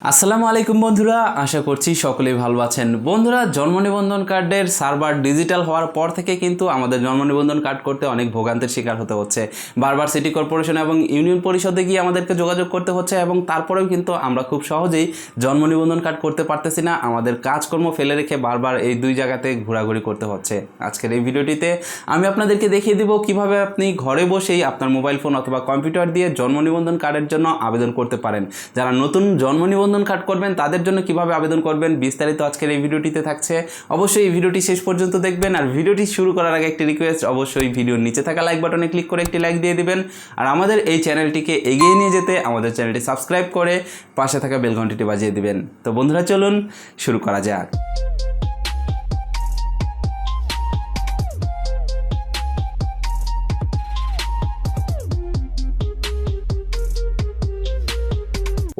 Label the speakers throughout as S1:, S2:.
S1: আসসালামু আলাইকুম বন্ধুরা, আশা করছি সকলেই ভালো আছেন। বন্ধুরা, জন্ম নিবন্ধন কার্ডের সার্ভার ডিজিটাল হওয়ার পর থেকে কিন্তু আমাদের জন্ম নিবন্ধন কার্ড করতে অনেক ভোগান্তির শিকার হতে হচ্ছে। বারবার সিটি কর্পোরেশন এবং ইউনিয়ন পরিষদে গিয়ে আমাদেরকে যোগাযোগ করতে হচ্ছে এবং তারপরেও কিন্তু আমরা খুব সহজেই জন্ম নিবন্ধন কার্ড করতে পারতেছি না। আমাদের কাজকর্ম ফেলে রেখে বারবার এই দুই জায়গাতে ঘোরাঘুরি করতে হচ্ছে। আজকের এই ভিডিওটিতে আমি আপনাদেরকে দেখিয়ে দিব কিভাবে আপনি ঘরে বসেই আপনার মোবাইল ফোন অথবা কম্পিউটার দিয়ে জন্ম নিবন্ধন কার্ডের জন্য আবেদন করতে পারেন। যারা নতুন জন্ম নিবন্ধন কার্ড করবেন তাদের জন্য কিভাবে আবেদন করবেন বিস্তারিত আজকের এই ভিডিওটিতে থাকছে। অবশ্যই এই ভিডিওটি শেষ পর্যন্ত দেখবেন। আর ভিডিওটি শুরু করার আগে একটি রিকোয়েস্ট, অবশ্যই ভিডিওর নিচে থাকা লাইক বাটনে ক্লিক করে একটি লাইক দিয়ে দিবেন। আর আমাদের এই চ্যানেলটিকে এগিয়ে নিয়ে যেতে আমাদের চ্যানেলটি সাবস্ক্রাইব করে পাশে থাকা বেল ঘন্টিটি বাজিয়ে দিবেন। তো বন্ধুরা, চলুন শুরু করা যাক।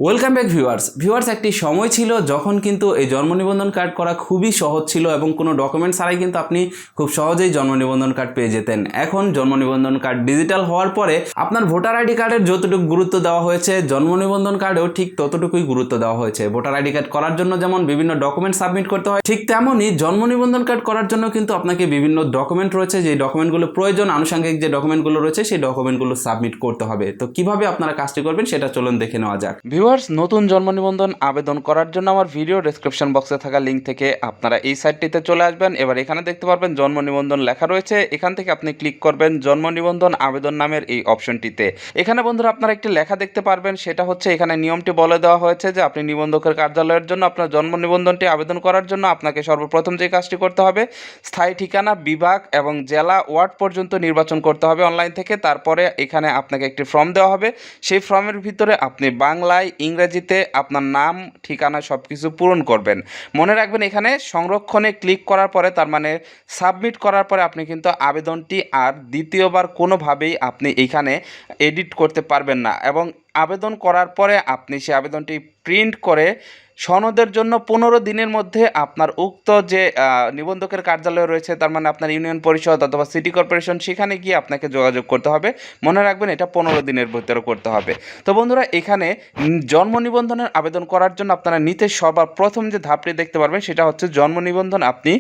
S1: ওয়েলকাম ব্যাক ভিউয়ার্স, একটি সময় ছিল যখন কিন্তু এই জন্ম নিবন্ধন কার্ড করা খুবই সহজ ছিল এবং কোনো ডকুমেন্ট ছাড়াই কিন্তু আপনি খুব সহজেই জন্ম নিবন্ধন কার্ড পেয়ে যেতেন। এখন জন্ম নিবন্ধন কার্ড ডিজিটাল হওয়ার পরে আপনার ভোটার আইডি কার্ডের যতটুকু গুরুত্ব দেওয়া হয়েছে জন্ম নিবন্ধন কার্ডেও ঠিক ততটুকুই গুরুত্ব দেওয়া হয়েছে। ভোটার আইডি কার্ড করার জন্য যেমন বিভিন্ন ডকুমেন্ট সাবমিট করতে হয়, ঠিক তেমনই জন্ম নিবন্ধন কার্ড করার জন্য কিন্তু আপনাকে বিভিন্ন ডকুমেন্ট রয়েছে, যে ডকুমেন্টগুলো প্রয়োজন, আনুষঙ্গিক যে ডকুমেন্টগুলো রয়েছে সেই ডকুমেন্টগুলো সাবমিট করতে হবে। তো কিভাবে আপনারা কাজটি করবেন সেটা চলুন দেখে নেওয়া যাক। নতুন জন্ম নিবন্ধন আবেদন করার জন্য আমার ভিডিও ডেসক্রিপশন বক্সে থাকা লিঙ্ক থেকে আপনারা এই সাইটটিতে চলে আসবেন। এবার এখানে দেখতে পারবেন জন্ম নিবন্ধন লেখা রয়েছে। এখান থেকে আপনি ক্লিক করবেন জন্ম নিবন্ধন আবেদন নামের এই অপশনটিতে। এখানে বন্ধুরা আপনারা একটি লেখা দেখতে পারবেন, সেটা হচ্ছে এখানে নিয়মটি বলে দেওয়া হয়েছে যে আপনি নিবন্ধকের কার্যালয়ের জন্য আপনার জন্ম নিবন্ধনটি আবেদন করার জন্য আপনাকে সর্বপ্রথম যে কাজটি করতে হবে, স্থায়ী ঠিকানা, বিভাগ এবং জেলা, ওয়ার্ড পর্যন্ত নির্বাচন করতে হবে অনলাইন থেকে। তারপরে এখানে আপনাকে একটি ফর্ম দেওয়া হবে। সেই ফর্মের ভিতরে আপনি বাংলায়, ইংরেজিতে আপনার নাম, ঠিকানা সব কিছু পূরণ করবেন। মনে রাখবেন এখানে সংরক্ষণে ক্লিক করার পরে, তার মানে সাবমিট করার পরে আপনি কিন্তু আবেদনটি আর দ্বিতীয়বার কোনোভাবেই আপনি এখানে এডিট করতে পারবেন না। এবং আবেদন করার পরে আপনি সেই আবেদনটি প্রিন্ট করে সনদের জন্য 15 দিনের মধ্যে আপনার উক্ত যে নিবন্ধকের কার্যালয় রয়েছে, তার মানে আপনার ইউনিয়ন পরিষদ অথবা সিটি কর্পোরেশন, সেখানে গিয়ে আপনাকে যোগাযোগ করতে হবে। মনে রাখবেন এটা 15 দিনের ভিতরে করতে হবে। তো বন্ধুরা, এখানে জন্ম নিবন্ধনের আবেদন করার জন্য আপনারা নিতে সর্বপ্রথম যে ধাপটি দেখতে পারবেন সেটা হচ্ছে জন্ম নিবন্ধন আপনি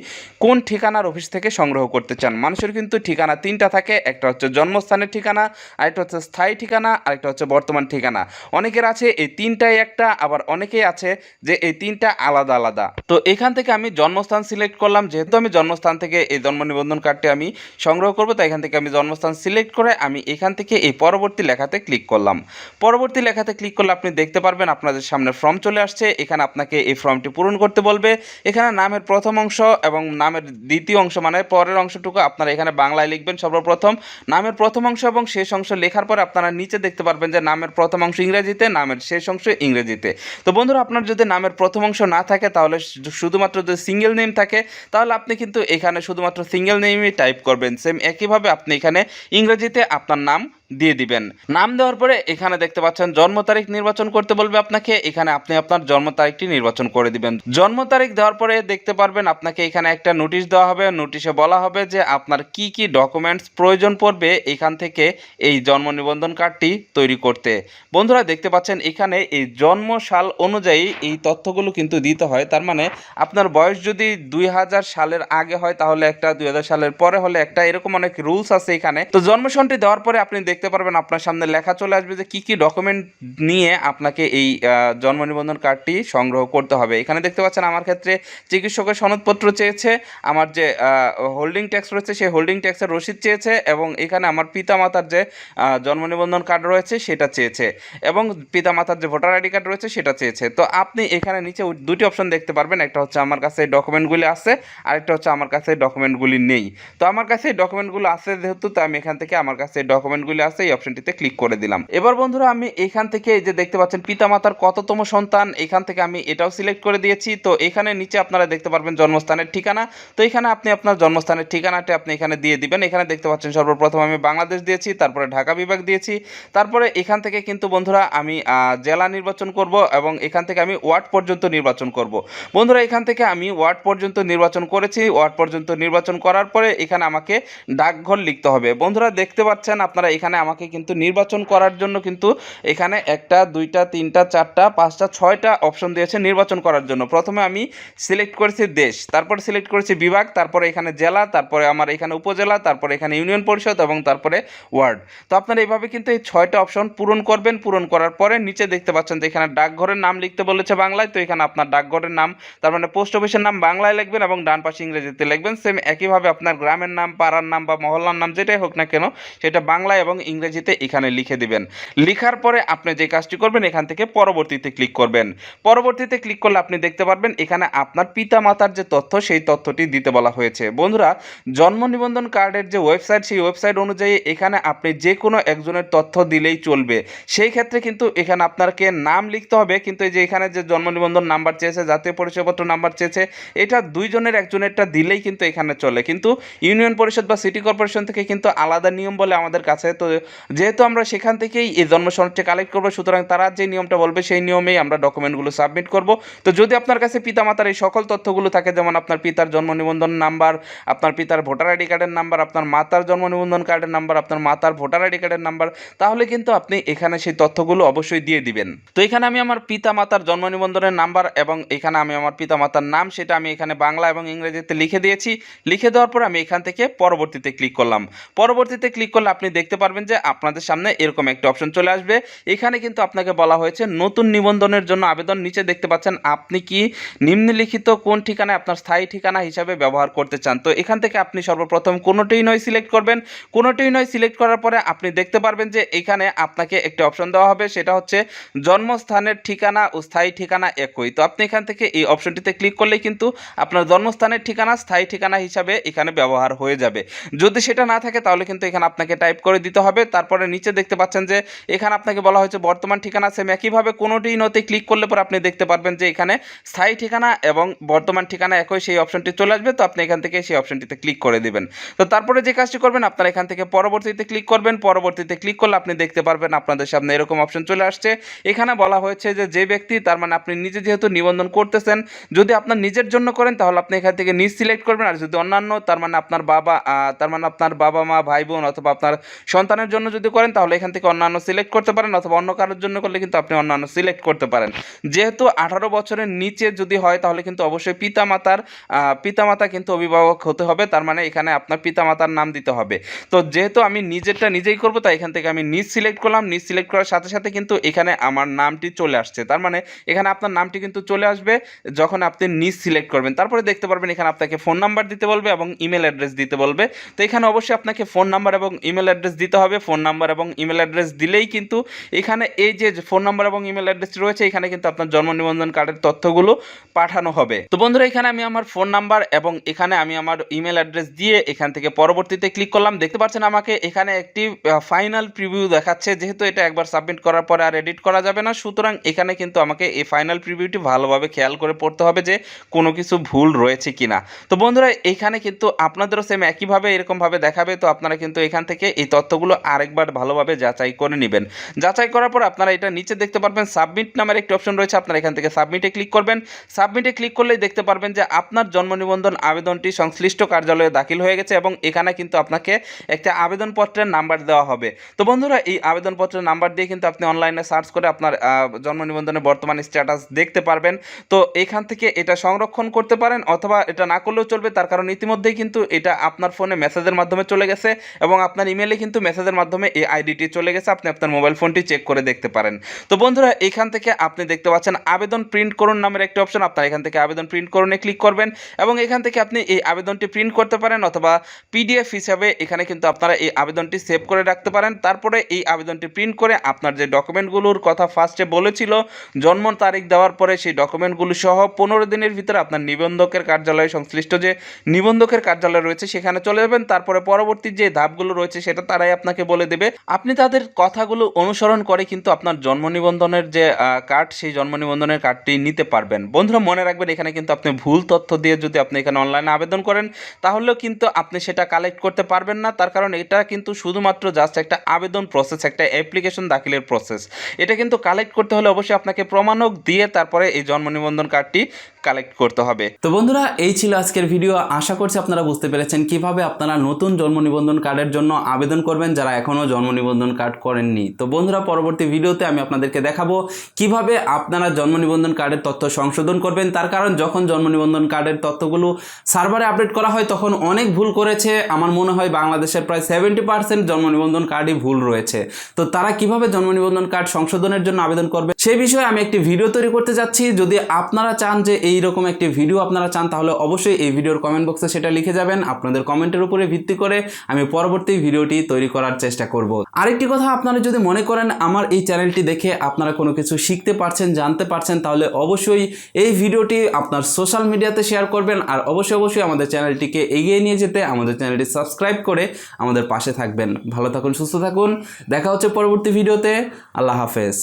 S1: কোন ঠিকানার অফিস থেকে সংগ্রহ করতে চান। মানুষের কিন্তু ঠিকানা 3টা থাকে, একটা হচ্ছে জন্মস্থানের ঠিকানা, আরেকটা হচ্ছে স্থায়ী ঠিকানা, আরেকটা হচ্ছে বর্তমান ঠিকানা। অনেকের আছে এই 3টাই একটা, আবার অনেকেই আছে যে এই 3টা আলাদা আলাদা। তো এখান থেকে আমি জন্মস্থান সিলেক্ট করলাম। যেহেতু আমি জন্মস্থান থেকে এই জন্ম নিবন্ধন কার্ডটি আমি সংগ্রহ করব, তাই এখান থেকে আমি জন্মস্থান সিলেক্ট করে আমি এখান থেকে এই পরবর্তী লেখাতে ক্লিক করলাম। পরবর্তী লেখাতে ক্লিক করলে আপনি দেখতে পারবেন আপনাদের সামনে ফর্ম চলে আসছে। এখানে আপনাকে এই ফর্মটি পূরণ করতে বলবে। এখানে নামের প্রথম অংশ এবং নামের দ্বিতীয় অংশ, মানে পরের অংশটুকু আপনারা এখানে বাংলায় লিখবেন সর্বপ্রথম। নামের প্রথম অংশ এবং শেষ অংশ লেখার পরে আপনারা নিচে দেখতে পারবেন যে নামের প্রথম অংশ ইংরেজিতে, নামের শেষ অংশ ইংরেজিতে। তো বন্ধুরা, আপনার যদি নামের প্রথম অংশ না থাকে, তাহলে শুধুমাত্র যদি সিঙ্গেল নেম থাকে, তাহলে আপনি কিন্তু এখানে শুধুমাত্র সিঙ্গেল নেমই টাইপ করবেন। সেম একইভাবে আপনি এখানে ইংরেজিতে আপনার নাম দিয়ে দিবেন। নাম দেওয়ার পরে এখানে দেখতে পাচ্ছেন জন্ম তারিখ নির্বাচন করতে বলবে আপনাকে। এখানে আপনি আপনার জন্ম তারিখটি নির্বাচন করে দিবেন। জন্ম তারিখ দেওয়ার পরে দেখতে পারবেন আপনাকে এখানে একটা নোটিশ দেওয়া হবে। নোটিশে বলা হবে যে আপনার কি কি ডকুমেন্টস প্রয়োজন পড়বে এখান থেকে এই জন্ম নিবন্ধন কার্ডটি তৈরি করতে। বন্ধুরা, দেখতে পাচ্ছেন এখানে এই জন্ম সাল অনুযায়ী এই তথ্যগুলো কিন্তু দিতে হয়। তার মানে আপনার বয়স যদি 2000 সালের আগে হয় তাহলে একটা, 2000 সালের পরে হলে একটা, এরকম অনেক রুলস আছে এখানে। তো জন্মসনটি দেওয়ার পরে আপনি দেখতে পারবেন আপনার সামনে লেখা চলে আসবে যে কি কি ডকুমেন্ট নিয়ে আপনাকে এই জন্ম নিবন্ধন কার্ডটি সংগ্রহ করতে হবে। এখানে দেখতে পাচ্ছেন আমার ক্ষেত্রে চিকিৎসকের সনদপত্র চেয়েছে, আমার যে হোল্ডিং ট্যাক্স রয়েছে সেই হোল্ডিং ট্যাক্সের রসিদ চেয়েছে, এবং এখানে আমার পিতামাতার যে জন্ম নিবন্ধন কার্ড রয়েছে সেটা চেয়েছে, এবং পিতামাতার যে ভোটার আইডি কার্ড রয়েছে সেটা চেয়েছে। তো আপনি এখানে নিচে দুটি অপশন দেখতে পারবেন, একটা হচ্ছে আমার কাছে এই ডকুমেন্টগুলি আছে, আরেকটা হচ্ছে আমার কাছে এই ডকুমেন্টগুলি নেই। তো আমার কাছে এই ডকুমেন্টগুলো আছে যেহেতু, তো আমি এখান থেকে আমার কাছে এই ডকুমেন্টগুলি আছে এই অপশনটিতে ক্লিক করে দিলাম। এবার বন্ধুরা, আমি এখান থেকে এই যে দেখতে পাচ্ছেন পিতামাতার কততম সন্তান, এখান থেকে আমি এটাও সিলেক্ট করে দিয়েছি। তো এখানে নিচে আপনারা দেখতে পারবেন জন্মস্থানের ঠিকানা। তো এখানে আপনি আপনার জন্মস্থানের ঠিকানাটা আপনি এখানে দিয়ে দিবেন। এখানে দেখতে পাচ্ছেন সর্বপ্রথম আমি বাংলাদেশ দিয়েছি, তারপরে ঢাকা বিভাগ দিয়েছি। তারপরে এখান থেকে কিন্তু বন্ধুরা আমি জেলা নির্বাচন করব এবং এখান থেকে আমি ওয়ার্ড পর্যন্ত নির্বাচন করব। বন্ধুরা, এখান থেকে আমি ওয়ার্ড পর্যন্ত নির্বাচন করেছি। ওয়ার্ড পর্যন্ত নির্বাচন করার পরে এখানে আমাকে ডাকঘর লিখতে হবে। বন্ধুরা, দেখতে পাচ্ছেন আপনারা এখানে আমাকে কিন্তু নির্বাচন করার জন্য কিন্তু এখানে 1টা 2টা 3টা 4টা 5টা 6টা অপশন দিয়েছে নির্বাচন করার জন্য। প্রথমে আমি সিলেক্ট করেছি দেশ, তারপরে সিলেক্ট করেছি বিভাগ, তারপরে এখানে জেলা, তারপরে আমার এখানে উপজেলা, তারপরে এখানে ইউনিয়ন পরিষদ এবং তারপরে ওয়ার্ড। তো আপনারা এইভাবে কিন্তু এই 6টা অপশন পূরণ করবেন। পূরণ করার পরে নিচে দেখতে পাচ্ছেন যে এখানে ডাকঘরের নাম লিখতে বলেছে বাংলায়, তো এখানে আপনার ডাকঘরের নাম তার মানে পোস্ট অফিসের নাম বাংলায় লিখবেন এবং ডান পাশে ইংরেজিতে লিখবেন। সেম একইভাবে আপনার গ্রামের নাম, পাড়ার নাম বা মহল্লার নাম যেটাই হোক না কেন সেটা বাংলায় এবং ইংরেজিতে এখানে লিখে দিবেন। লিখার পরে আপনি যে কাজটি করবেন এখান থেকে পরবর্তীতে ক্লিক করবেন। পরবর্তীতে ক্লিক করলে আপনি দেখতে পারবেন এখানে আপনার পিতা মাতার যে তথ্য সেই তথ্যটি দিতে বলা হয়েছে। বন্ধুরা, জন্ম নিবন্ধন কার্ডের যে ওয়েবসাইট সেই ওয়েবসাইট অনুযায়ী এখানে আপনি যে কোনো একজনের তথ্য দিলেই চলবে। সেই ক্ষেত্রে কিন্তু এখানে আপনাকে নাম লিখতে হবে, কিন্তু এই যে এখানে যে জন্ম নিবন্ধন নাম্বার চেয়েছে, জাতীয় পরিচয়পত্র নাম্বার চেয়েছে, এটা দুইজনের একজনেরটা দিলেই কিন্তু এখানে চলে। কিন্তু ইউনিয়ন পরিষদ বা সিটি কর্পোরেশন থেকে কিন্তু আলাদা নিয়ম বলে আমাদের কাছে, তো যেহেতু আমরা সেখান থেকেই এই জন্ম সনদটি কালেক্ট করবো, সুতরাং তারা যে নিয়মটা বলবে সেই নিয়মেই আমরা ডকুমেন্টগুলো সাবমিট করব। তো যদি আপনার কাছে পিতামাতার এই সকল তথ্যগুলো থাকে, যেমন আপনার পিতার জন্ম নিবন্ধন নাম্বার, আপনার পিতার ভোটার আইডি কার্ডের নাম্বার, আপনার মাতার জন্ম নিবন্ধন কার্ডের নাম্বার, আপনার মাতার ভোটার আইডি কার্ডের নাম্বার, তাহলে কিন্তু আপনি এখানে সেই তথ্যগুলো অবশ্যই দিয়ে দিবেন। তো এখানে আমি আমার পিতা মাতার জন্ম নিবন্ধনের নাম্বার এবং এখানে আমি আমার পিতা মাতার নাম সেটা আমি এখানে বাংলা এবং ইংরেজিতে লিখে দিয়েছি। লিখে দেওয়ার পর আমি এখান থেকে পরবর্তীতে ক্লিক করলাম। পরবর্তীতে ক্লিক করলে আপনি দেখতে পারবেন যে আপনাদের সামনে এরকম একটা অপশন চলে আসবে। এখানে কিন্তু আপনাকে বলা হয়েছে নতুন নিবন্ধনের জন্য আবেদন। নিচে দেখতে পাচ্ছেন আপনি কি নিম্নলিখিত কোন ঠিকানায় আপনার স্থায়ী ঠিকানা হিসাবে ব্যবহার করতে চান। তো এখান থেকে আপনি সর্বপ্রথম কোনোটিই নয় সিলেক্ট করবেন। কোনোটিই নয় সিলেক্ট করার পরে আপনি দেখতে পারবেন যে এখানে আপনাকে একটা অপশন দেওয়া হবে, সেটা হচ্ছে জন্মস্থানের ঠিকানা ও স্থায়ী ঠিকানা একই। তো আপনি এখান থেকে এই অপশনটিতে ক্লিক করলেই কিন্তু আপনার জন্মস্থানের ঠিকানা স্থায়ী ঠিকানা হিসাবে এখানে ব্যবহার হয়ে যাবে। যদি সেটা না থাকে তাহলে কিন্তু এখানে আপনাকে টাইপ করে দিতে হবে। তারপরে নিচে দেখতে পাচ্ছেন যে এখানে আপনাকে বলা হয়েছে বর্তমান ঠিকানা, সেম একইভাবে কোনোটিই নতে ক্লিক করলে পরে আপনি দেখতে পারবেন যে এখানে স্থায়ী ঠিকানা এবং বর্তমান ঠিকানা একই, সেই অপশনটি চলে আসবে। তো আপনি এখান থেকে সেই অপশনটিতে ক্লিক করে দিবেন। তো তারপরে যে কাজটি করবেন আপনারা এখান থেকে পরবর্তীতে ক্লিক করবেন। পরবর্তীতে ক্লিক করলে আপনি দেখতে পারবেন আপনাদের সামনে এরকম অপশন চলে আসছে। এখানে বলা হয়েছে যে ব্যক্তি, তার মানে আপনি নিজে যেহেতু নিবন্ধন করতেছেন, যদি আপনার নিজের জন্য করেন তাহলে আপনি এখান থেকে নিজ সিলেক্ট করবেন, আর যদি অন্যান্য তার মানে আপনার বাবা মা ভাই বোন অথবা আপনার সন্তানের জন্য যদি করেন তাহলে এখান থেকে অন্যান্য সিলেক্ট করতে পারেন, অথবা অন্য কারোর জন্য করলে কিন্তু আপনি অন্যান্য সিলেক্ট করতে পারেন। যেহেতু 18 বছরের নিচে যদি হয় তাহলে কিন্তু অবশ্যই পিতামাতা কিন্তু অভিভাবক হতে হবে, তার মানে এখানে আপনার পিতামাতার নাম দিতে হবে। তো যেহেতু আমি নিজেরটা নিজেই করবো তাই এখান থেকে আমি নিজ সিলেক্ট করলাম। নিজ সিলেক্ট করার সাথে সাথে কিন্তু এখানে আমার নামটি চলে আসছে, তার মানে এখানে আপনার নামটি কিন্তু চলে আসবে যখন আপনি নিজ সিলেক্ট করবেন। তারপরে দেখতে পারবেন এখানে আপনাকে ফোন নাম্বার দিতে বলবে এবং ইমেল অ্যাড্রেস দিতে বলবে। তো এখানে অবশ্যই আপনাকে ফোন নাম্বার এবং ইমেল অ্যাড্রেস দিতে হবে। ফোন নাম্বার এবং ইমেল অ্যাড্রেস দিলেই কিন্তু এখানে এই যে ফোন নাম্বার এবং ইমেল অ্যাড্রেস রয়েছে এখানে কিন্তু আপনার জন্ম নিবন্ধন কার্ডের তথ্যগুলো পাঠানো হবে। তো বন্ধুরা, এখানে আমি আমার ফোন নাম্বার এবং এখানে আমি আমার ইমেল অ্যাড্রেস দিয়ে এখান থেকে পরবর্তীতে ক্লিক করলাম। দেখতে পাচ্ছেন আমাকে এখানে একটি ফাইনাল প্রিভিউ দেখাচ্ছে। যেহেতু এটা একবার সাবমিট করার পরে আর এডিট করা যাবে না, সুতরাং এখানে কিন্তু আমাকে এই ফাইনাল প্রিভিউটি ভালোভাবে খেয়াল করে পড়তে হবে যে কোনো কিছু ভুল রয়েছে কিনা। তো বন্ধুরা, এখানে কিন্তু আপনাদেরও সেম একইভাবে এরকমভাবে দেখাবে। তো আপনারা কিন্তু এখান থেকে এই তথ্যগুলো আরেকবার ভালোভাবে যাচাই করে নেবেন। যাচাই করার পর আপনারা এটা নিচে দেখতে পারবেন সাবমিট নামের একটি অপশন রয়েছে, আপনারা এখান থেকে সাবমিটে ক্লিক করবেন। সাবমিটে ক্লিক করলেই দেখতে পারবেন যে আপনার জন্ম নিবন্ধন আবেদনটি সংশ্লিষ্ট কার্যালয়ে দাখিল হয়ে গেছে এবং এখানে কিন্তু আপনাকে একটা আবেদনপত্রের নাম্বার দেওয়া হবে। তো বন্ধুরা, এই আবেদনপত্রের নাম্বার দিয়ে কিন্তু আপনি অনলাইনে সার্চ করে আপনার জন্ম নিবন্ধনের বর্তমান স্ট্যাটাস দেখতে পারবেন। তো এখান থেকে এটা সংরক্ষণ করতে পারেন অথবা এটা না করলেও চলবে, তার কারণ ইতিমধ্যেই কিন্তু এটা আপনার ফোনে মেসেজের মাধ্যমে চলে গেছে এবং আপনার ইমেলে কিন্তু মেসেজের মাধ্যমে এই আইডিটি চলে গেছে। আপনি আপনার মোবাইল ফোনটি চেক করে দেখতে পারেন। তো বন্ধুরা, এখান থেকে আপনি দেখতে পাচ্ছেন আবেদন প্রিন্ট করুন নামের একটি অপশন। আপনারা এখান থেকে আবেদন প্রিন্ট করুনে ক্লিক করবেন এবং এখান থেকে আপনি এই আবেদনটি প্রিন্ট করতে পারেন অথবা পিডিএফ হিসাবে এখানে কিন্তু আপনারা এই আবেদনটি সেভ করে রাখতে পারেন। তারপরে এই আবেদনটি প্রিন্ট করে আপনার যে ডকুমেন্টগুলোর কথা ফার্স্টে বলেছিল জন্ম তারিখ দেওয়ার পরে সেই ডকুমেন্টগুলো সহ 15 দিনের ভিতরে আপনার নিবন্ধকের কার্যালয়ে সংশ্লিষ্ট যে নিবন্ধকের কার্যালয় রয়েছে সেখানে চলে যাবেন। তারপরে পরবর্তী যে ধাপগুলো রয়েছে সেটা তারাই আপনাকে বলে দেবে। আপনি তাদের কথাগুলো অনুসরণ করে কিন্তু আপনার জন্ম নিবন্ধনের যে কার্ড সেই জন্ম নিবন্ধনের কার্ডটি নিতে পারবেন। বন্ধুরা, মনে রাখবেন এখানে কিন্তু আপনি ভুল তথ্য দিয়ে যদি আপনি এখানে অনলাইনে আবেদন করেন তাহলেও কিন্তু আপনি সেটা কালেক্ট করতে পারবেন না, তার কারণ এটা কিন্তু শুধুমাত্র জাস্ট একটা আবেদন প্রসেস, একটা অ্যাপ্লিকেশন দাখিলের প্রসেস। এটা কিন্তু কালেক্ট করতে হলে অবশ্যই আপনাকে প্রমাণক দিয়ে তারপরে এই জন্ম নিবন্ধন কার্ডটি কালেক্ট করতে হবে। তো বন্ধুরা, এই ছিল আজকের ভিডিও। আশা করছি আপনারা বুঝতে পেরেছেন কিভাবে আপনারা নতুন জন্ম নিবন্ধন কার্ডের জন্য আবেদন করবেন যারা এখনও জন্ম নিবন্ধন কার্ড করেননি। তো বন্ধুরা, পরবর্তী ভিডিওতে আমি আপনাদেরকে দেখাবো কিভাবে আপনারা জন্ম নিবন্ধন কার্ডের তথ্য সংশোধন করবেন। তার কারণ যখন জন্ম নিবন্ধন কার্ডের তথ্যগুলো সার্ভারে আপডেট করা হয় তখন অনেক ভুল করেছে। আমার মনে হয় বাংলাদেশের প্রায় 70% জন্ম নিবন্ধন কার্ডই ভুল রয়েছে। তো তারা কিভাবে জন্ম নিবন্ধন কার্ড সংশোধনের জন্য আবেদন করবে সেই বিষয়ে আমি একটি ভিডিও তৈরি করতে যাচ্ছি। যদি আপনারা চান যে এইরকম একটি ভিডিও আপনারা চান তাহলে অবশ্যই এই ভিডিওর কমেন্ট বক্সে সেটা লিখে যাবেন। আপনাদের কমেন্টের উপরে ভিত্তি করে আমি পরবর্তী ভিডিওটি তৈরি করার চেষ্টা করব। আরেকটি কথা, আপনারা যদি মনে করেন আমার এই চ্যানেলটি দেখে আপনারা কোনো কিছু শিখতে পারছেন, জানতে পারছেন, তাহলে অবশ্যই এই ভিডিওটি আপনার সোশ্যাল মিডিয়াতে শেয়ার করবেন। আর অবশ্যই আমাদের চ্যানেলটিকে এগিয়ে নিয়ে যেতে আমাদের চ্যানেলটি সাবস্ক্রাইব করে আমাদের পাশে থাকবেন। ভালো থাকুন, সুস্থ থাকুন, দেখা হচ্ছে পরবর্তী ভিডিওতে। আল্লাহ হাফেজ।